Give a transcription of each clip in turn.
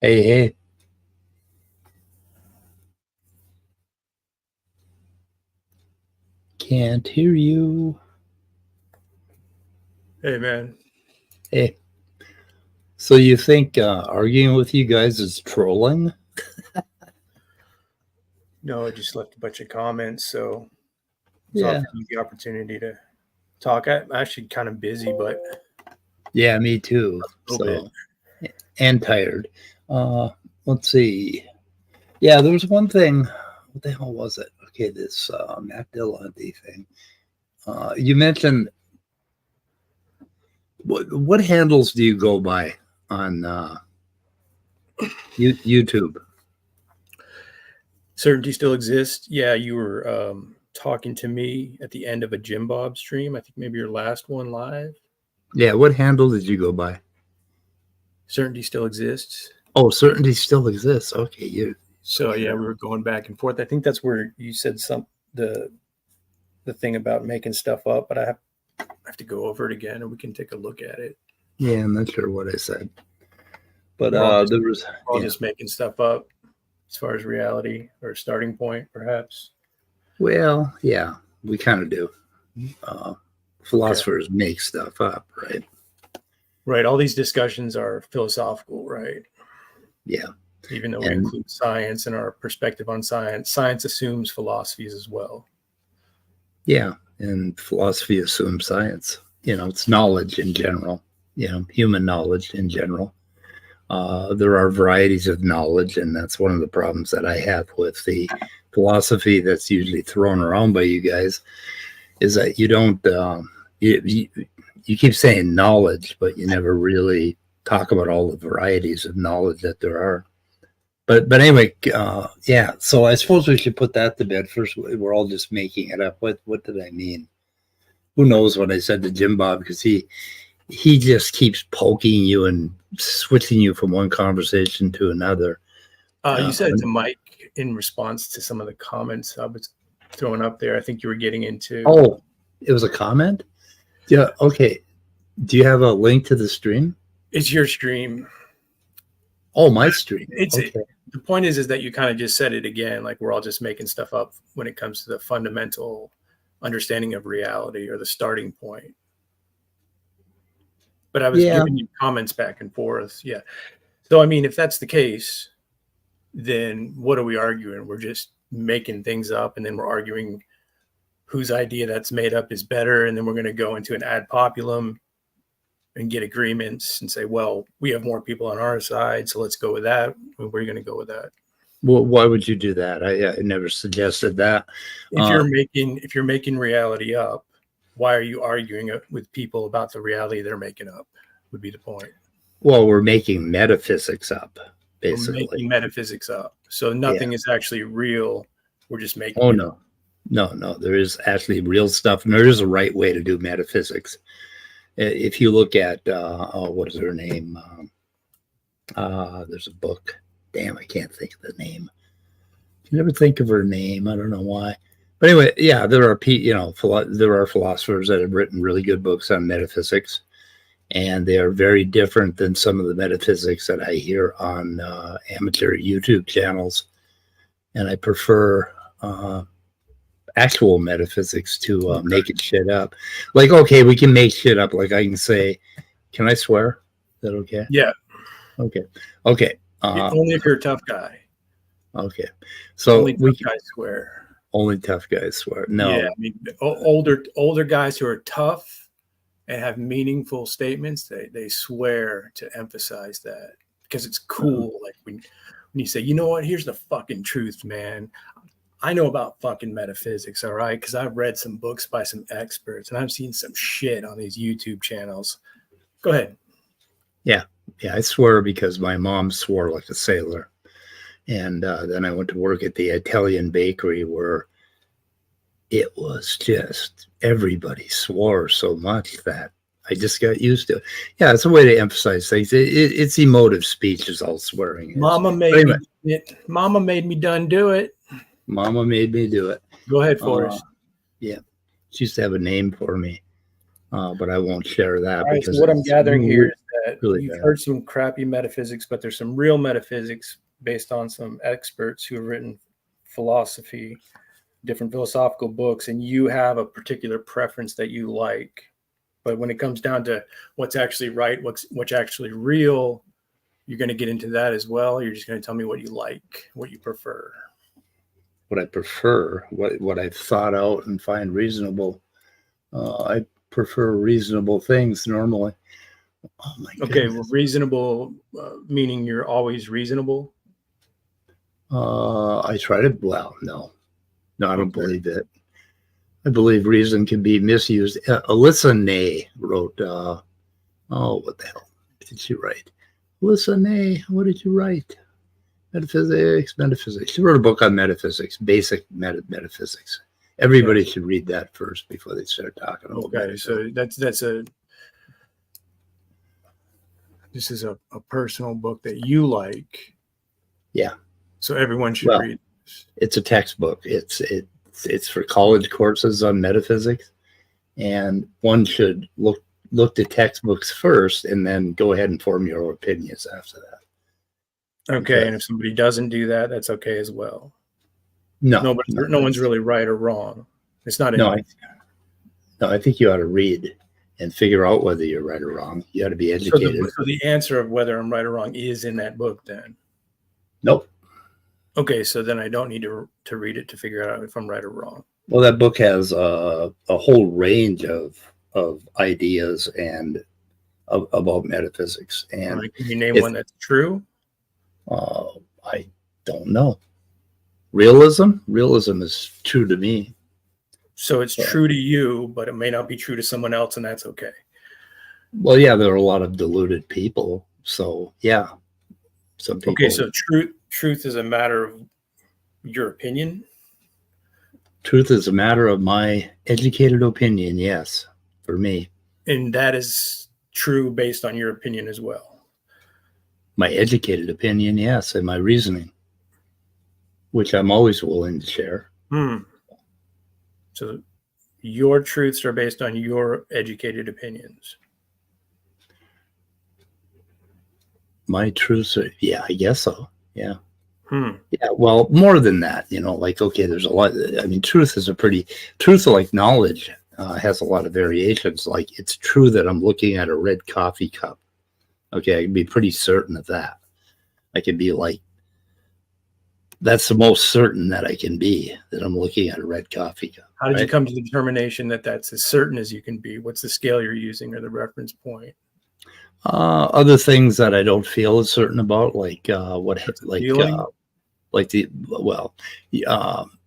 Hey, hey. Can't hear you. Hey, man. Hey. So you think arguing with you guys is trolling? No, I just left a bunch of comments, so it's Yeah. offering me the opportunity to talk. I'm actually kind of busy, but Yeah, me too. a little bit. And tired. Let's see. Yeah, there was one thing. What the hell was it? Okay, this Matt Dillahunty thing. You mentioned what handles do you go by on YouTube? Certainty still exists. Yeah, you were talking to me at the end of a Jim Bob stream. I think maybe your last one live. Yeah, what handle did you go by? Certainty still exists. Oh, certainty still exists. Okay, So yeah, we were going back and forth. I think that's where you said the thing about making stuff up, but I have to go over it again, and we can take a look at it. Yeah, I'm not sure what I said, but There was just making stuff up as far as reality or a starting point, perhaps. Well, yeah, we kind of do. Philosophers make stuff up, right? Right. All these discussions are philosophical, right? Yeah. Even though we include science and our perspective on science, science assumes philosophies as well. Yeah, and philosophy assumes science. It's knowledge in general. Human knowledge in general. There are varieties of knowledge, and that's one of the problems that I have with the philosophy that's usually thrown around by you guys, is that you don't you keep saying knowledge, but you never really talk about all the varieties of knowledge that there are. But anyway, yeah. So I suppose we should put that to bed first. We're all just making it up. What did I mean? Who knows what I said to Jim Bob, because he just keeps poking you and switching you from one conversation to another. You said it to Mike in response to some of the comments I was throwing up there. I think you were getting into. Oh, it was a comment? Yeah. Okay. Do you have a link to the stream? It's your stream. Oh, my stream. Okay. The point is that you kind of just said it again, like we're all just making stuff up when it comes to the fundamental understanding of reality or the starting point. But I was giving you comments back and forth. Yeah. So, I mean, if that's the case, then what are we arguing? We're just making things up, and then we're arguing whose idea that's made up is better. And then we're going to go into an ad populum and get agreements and say, well, we have more people on our side, so let's go with that. We're going to go with that. Well, why would you do that? I never suggested that. If you're making reality up, why are you arguing with people about the reality they're making up? Would be the point. Well, we're making metaphysics up, basically. We're making metaphysics up. So nothing is actually real. We're just making it up. No. There is actually real stuff, and there is a right way to do metaphysics. If you look at, what is her name? There's a book. Damn, I can't think of the name. You never think of her name. I don't know why. But anyway, yeah, there are philosophers that have written really good books on metaphysics, and they are very different than some of the metaphysics that I hear on amateur YouTube channels. And I prefer actual metaphysics to making shit up. Like, okay, we can make shit up. Like, I can say, can I swear? Is that okay? Yeah. Okay. Only if you're a tough guy. Okay. So only tough guys swear. Only tough guys swear. No. Yeah, I mean, older guys who are tough and have meaningful statements, they swear to emphasize that because it's cool. Like when you say, you know what, here's the fucking truth, man. I know about fucking metaphysics, all right? Because I've read some books by some experts and I've seen some shit on these YouTube channels. Go ahead. Yeah, I swear because my mom swore like a sailor. And then I went to work at the Italian bakery where it was just everybody swore so much that I just got used to it. Yeah, it's a way to emphasize things. It's emotive speech is all swearing. Mama made me done do it. Mama made me do it. Go ahead, Forrest. Yeah, she used to have a name for me, but I won't share that. All right, so what I'm gathering here is that really you've bad. heard some crappy metaphysics, but there's some real metaphysics based on some experts who have written philosophy, different philosophical books, and you have a particular preference that you like. But when it comes down to what's actually right, what's actually real, you're going to get into that as well. You're just going to tell me what you like, what you prefer. What I prefer, what I've thought out and find reasonable. I prefer reasonable things normally. Oh my Okay, well, goodness. reasonable meaning you're always reasonable. I try to. Well, no, I don't Okay. believe it. I believe reason can be misused. Alyssa Ney wrote. What the hell did she write? Alyssa Ney, what did you write? Metaphysics. She wrote a book on metaphysics, basic metaphysics. Everybody Yes. should read that first before they start talking about Okay, metaphysics. so this is a personal book that you like. Yeah. So everyone should Well, read this. it's a textbook. It's for college courses on metaphysics, and one should look to textbooks first, and then go ahead and form your opinions after that. Okay, and if somebody doesn't do that, that's okay as well. No one's really right or wrong. It's not. No, I think you ought to read and figure out whether you're right or wrong. You ought to be educated. So the answer of whether I'm right or wrong is in that book then. Nope. Okay, so then I don't need to read it to figure out if I'm right or wrong. Well, that book has a whole range of ideas and about metaphysics. And Right. Can you name one that's true? I don't know. Realism is true to me. So it's true to you, but it may not be true to someone else, and that's okay. Well, yeah, there are a lot of deluded people. So yeah, some people. Okay, so truth is a matter of your opinion. Truth is a matter of my educated opinion. Yes, for me. And that is true based on your opinion as well. My educated opinion, yes, and my reasoning, which I'm always willing to share. So your truths are based on your educated opinions. My truths are, yeah, I guess so. Yeah. Yeah, well, more than that, like, okay, there's a lot. I mean, truth, like knowledge, has a lot of variations. Like, it's true that I'm looking at a red coffee cup. Okay, I can be pretty certain of that. I can be like, that's the most certain that I can be, that I'm looking at a red coffee cup. How did you come to the determination that that's as certain as you can be? What's the scale you're using or the reference point? Other things that I don't feel as certain about, like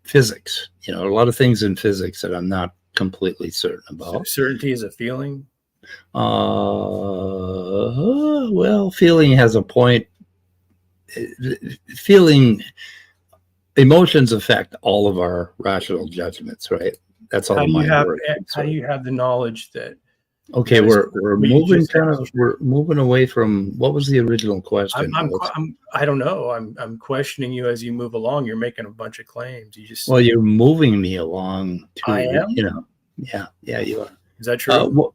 physics. A lot of things in physics that I'm not completely certain about. Certainty is a feeling. Well, feeling has a point. Emotions affect all of our rational judgments, right? That's how the mind works. How do you have the knowledge that? Okay, we're moving away from what was the original question. I don't know. I'm questioning you as you move along. You're making a bunch of claims. Well, you're moving me along. I am. Yeah, you are. Is that true? What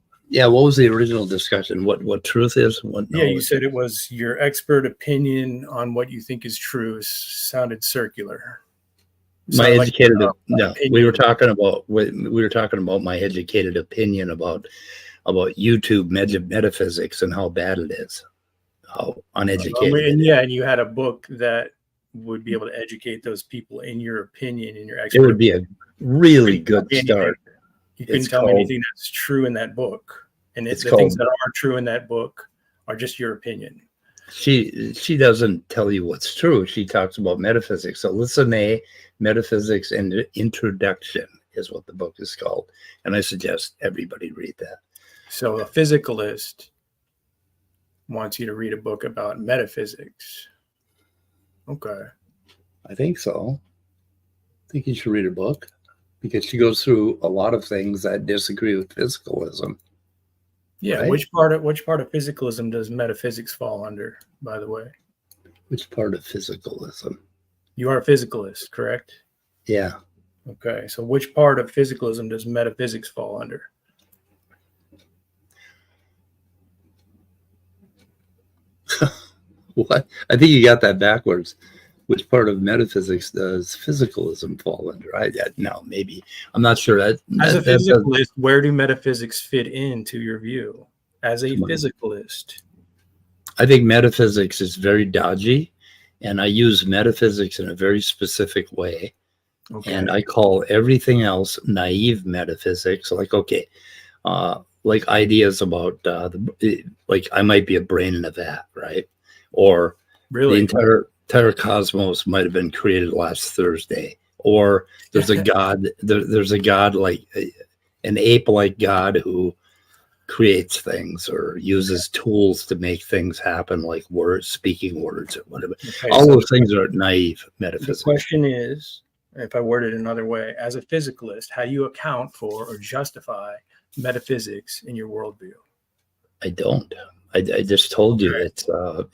was the original discussion? What truth is? You said it was your expert opinion on what you think is true. Sounded circular. My educated we were talking about my educated opinion about YouTube metaphysics and how bad it is, how uneducated. And you had a book that would be able to educate those people in your opinion, in your expert. It would be a really good start. You couldn't tell me anything that's true in that book, and the things that are true in that book are just your opinion. She doesn't tell you what's true. She talks about metaphysics. So listen, Metaphysics and Introduction is what the book is called, and I suggest everybody read that. So a physicalist wants you to read a book about metaphysics. Okay. I think so. I think you should read a book because she goes through a lot of things that disagree with physicalism. Yeah. Right? Which part of physicalism does metaphysics fall under, by the way? Which part of physicalism? You are a physicalist, correct? Yeah. Okay. So which part of physicalism does metaphysics fall under? What? I think you got that backwards. Which part of metaphysics does physicalism fall under? No, maybe. I'm not sure. As a That does, physicalist, where do metaphysics fit into your view? As a come on. physicalist, I think metaphysics is very dodgy, and I use metaphysics in a very specific way. okay. And I call everything else naive metaphysics. Like ideas about like I might be a brain in a vat, right? Or Really? the entire cosmos might have been created last Thursday, or there's a god. There's a god like an ape-like god who creates things or uses tools to make things happen, like words, speaking words, or whatever. Okay, All so those things are naive the metaphysics. question is, if I word it another way, as a physicalist, how do you account for or justify metaphysics in your worldview? I don't. I just told you Okay.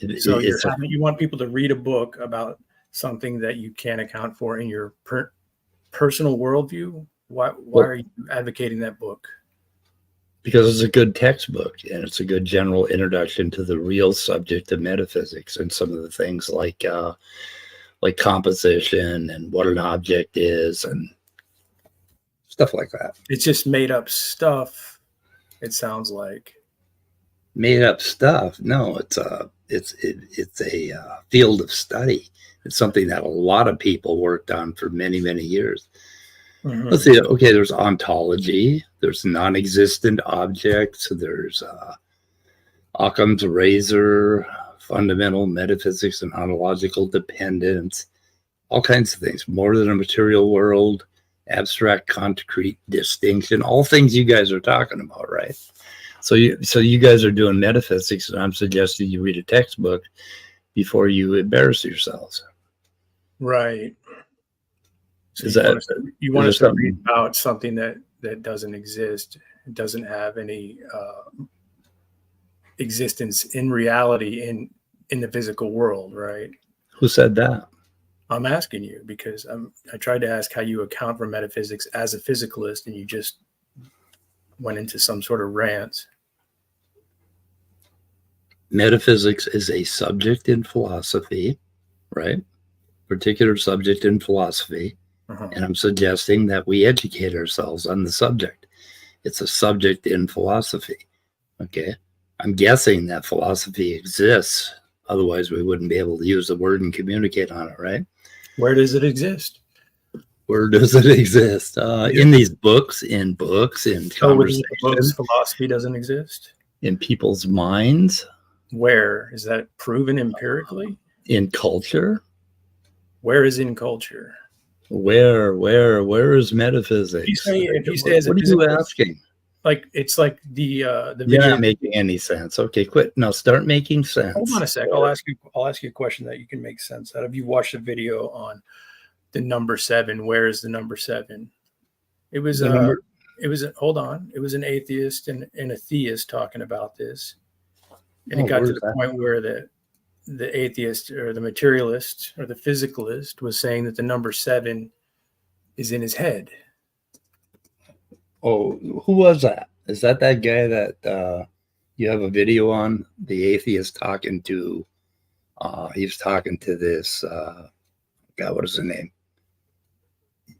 it's So you want people to read a book about something that you can't account for in your personal worldview. Why are you advocating that book? because it's a good textbook and it's a good general introduction to the real subject of metaphysics and some of the things like composition and what an object is and stuff like that. It's just made up stuff. It sounds like Made up stuff. No, it's a field of study. It's something that a lot of people worked on for many, many years. Mhm. Let's see. Okay, there's ontology. There's non-existent objects. There's Occam's razor, fundamental metaphysics and ontological dependence. All kinds of things. More than a material world, abstract, concrete distinction. All things you guys are talking about, right? So you guys are doing metaphysics, and I'm suggesting you read a textbook before you embarrass yourselves. Right. So Is you want is us there to read about something that doesn't exist, doesn't have any existence in reality in the physical world, right? Who said that? I'm asking you because I tried to ask how you account for metaphysics as a physicalist, and you just went into some sort of rant. Metaphysics is a subject in philosophy, right? Particular subject in philosophy. Uh-huh. And I'm suggesting that we educate ourselves on the subject. It's a subject in philosophy. Okay. I'm guessing that philosophy exists. Otherwise, we wouldn't be able to use the word and communicate on it, right? Where does it exist? Where does it exist? In these books, in So within conversation, the books, philosophy doesn't exist? in people's minds, Where? Is that proven empirically? in culture. Where is in culture? Where is metaphysics? If you say as a what are you physicalist, asking? like it's like the You're video. not making any sense. Okay, quit. Now start making sense. Hold on a sec. I'll ask you a question that you can make sense out of. You watched a video on the number 7. Where is the number 7? It was hold on. It was an atheist and a theist talking about this. And it got to the point where the atheist or the materialist or the physicalist was saying that the number 7 is in his head. Oh, who was that? Is that guy that you have a video on? The atheist talking to, he was talking to this, God, what is his name?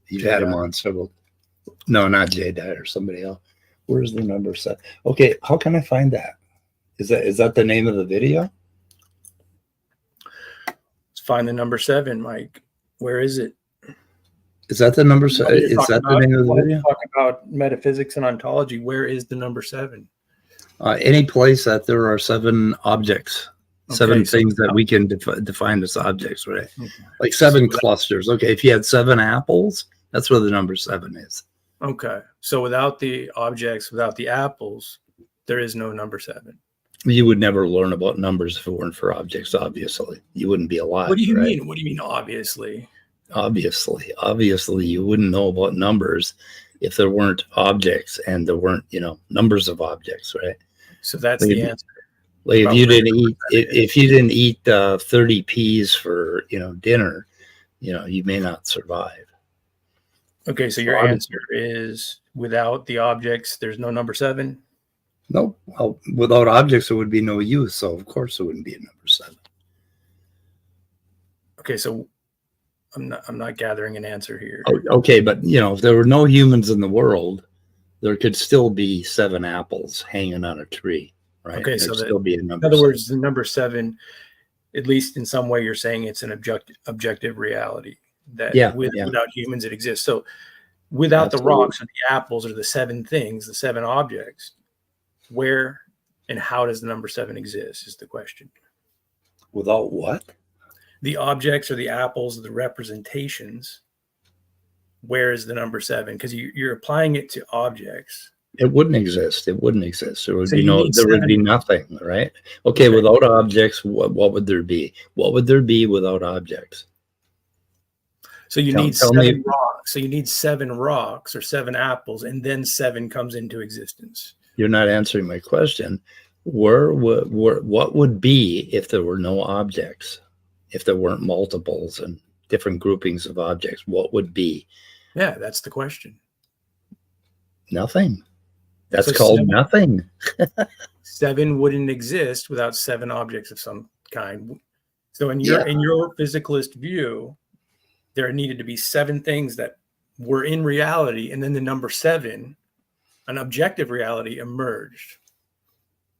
You've had him on several. No, not Jay Dyer, somebody else. Where's the number 7? Okay, how can I find that? Is that the name of the video? Let's find the number 7, Mike. Where is it? Is that the number 7? Is that the name of the video? Talk about metaphysics and ontology. Where is the number 7? Any place that there are 7 objects, 7 things that we can define as objects, right? Okay. Like 7 clusters. Okay, if you had 7 apples, that's where the number 7 is. Okay, so without the objects, without the apples, there is no number 7. You would never learn about numbers if it weren't for objects, obviously. You wouldn't be alive. What do you mean? What do you mean, obviously? Obviously, you wouldn't know about numbers if there weren't objects and there weren't, numbers of objects, right? So that's the answer. Like if you didn't eat 30 peas for dinner, you may not survive. Okay, so your answer is without the objects, there's no number 7? No, well, without objects, there would be no use. So of course, there wouldn't be a number 7. Okay, so I'm not gathering an answer here. Okay, but if there were no humans in the world, there could still be 7 apples hanging on a tree, right? Okay, There'd so still be a number. in other 7. words, the number 7, at least in some way, you're saying it's an objective reality that Yeah, without humans it exists. So without the absolutely. rocks or the apples or the 7 things, the 7 objects, where and how does the number 7 exist is the question. Without what? The objects or the apples, the representations, where is the number 7? Because you're applying it to objects. It wouldn't exist. It wouldn't exist. There would So be you need there would 7. be nothing, right? Okay, without objects, what would there be? What would there be without objects? So you need tell 7 me. rocks. So you need 7 rocks or 7 apples, and then 7 comes into existence. You're not answering my question. What would be if there were no objects? If there weren't multiples and different groupings of objects, what would be? Yeah, that's the question. Nothing. That's So called 7 nothing. 7 wouldn't exist without 7 objects of some kind. So in your physicalist view, there needed to be 7 things that were in reality, and then the number 7, an objective reality, emerged.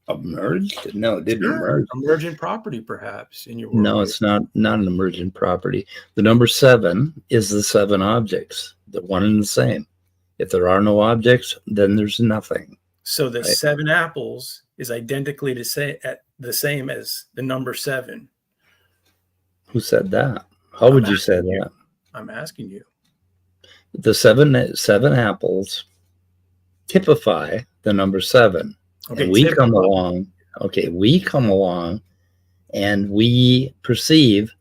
Emerged? No, it didn't emerge. Emergent property, perhaps, in your world. No, it's not an emergent property. The number 7 is the 7 objects, the one and the same. If there are no objects, then there's nothing. So the right? 7 apples is identically the same as the number 7. Who said that? How would you say that? I'm asking you. The seven apples typify the number 7. Okay, and we come along. Okay, we come along and we perceive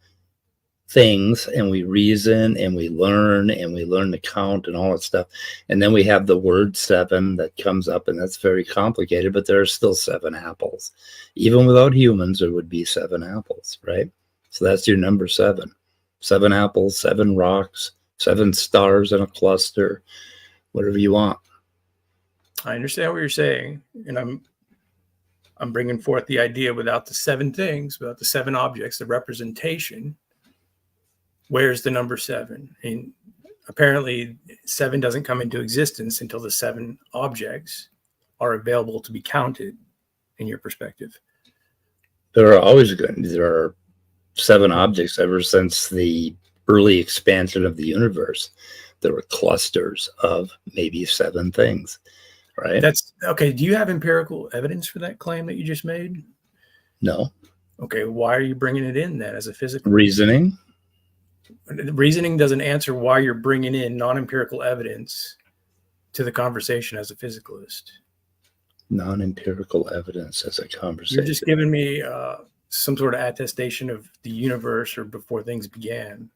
things and we reason and we learn to count and all that stuff. And then we have the word 7 that comes up, and that's very complicated, but there are still 7 apples. Even without humans, there would be 7 apples, right? So that's your number 7. 7 apples, 7 rocks, 7 stars in a cluster, whatever you want. I understand what you're saying, and I'm bringing forth the idea without the 7 things, without the 7 objects, the representation. Where's the number 7? And apparently 7 doesn't come into existence until the 7 objects are available to be counted in your perspective. There are 7 objects ever since the early expansion of the universe. There were clusters of maybe 7 things, right? That's okay. Do you have empirical evidence for that claim that you just made? No. Okay. Why are you bringing it in then as a physical reasoning? Reasoning doesn't answer why you're bringing in non-empirical evidence to the conversation as a physicalist. Non-empirical evidence as a conversation. You're just giving me some sort of attestation of the universe or before things began.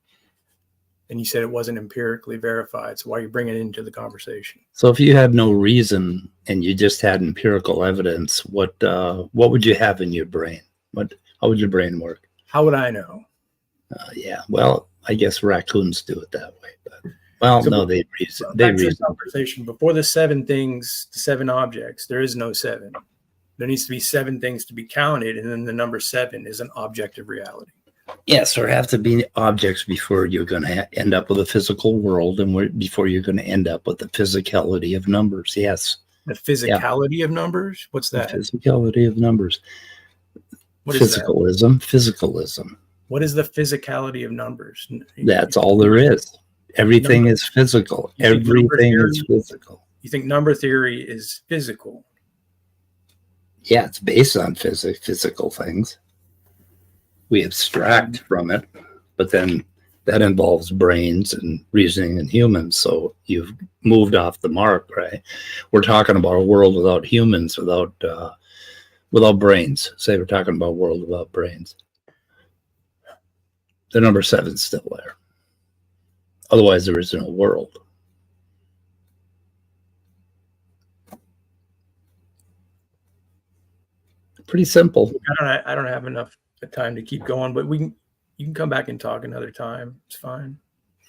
And you said it wasn't empirically verified. So why are you bringing it into the conversation? So if you had no reason and you just had empirical evidence, what would you have in your brain? How would your brain work? How would I know? Yeah, well, I guess raccoons do it that way. But they reason. Back to the conversation. Before the 7 things, the 7 objects, there is no 7. There needs to be 7 things to be counted, and then the number 7 is an objective reality. Yes, there have to be objects before you're going to end up with a physical world, and before you're going to end up with the physicality of numbers. Yes. The physicality of numbers? What's that? The physicality of numbers. What is that? Physicalism. What is the physicality of numbers? That's all there is. Everything is physical. Everything is physical. You think number theory is physical? Yeah, it's based on physical things. We abstract from it, but then that involves brains and reasoning and humans. So you've moved off the mark, right? We're talking about a world without humans, without brains. Say we're talking about a world without brains. The number 7 is still there. Otherwise, there is no world. Pretty simple. I don't have enough time to keep going, but you can come back and talk another time. It's fine.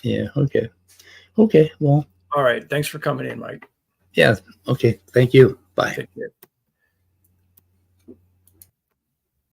Yeah. Okay. Well. All right. Thanks for coming in, Mike. Yeah. Okay. Thank you. Bye. Take care.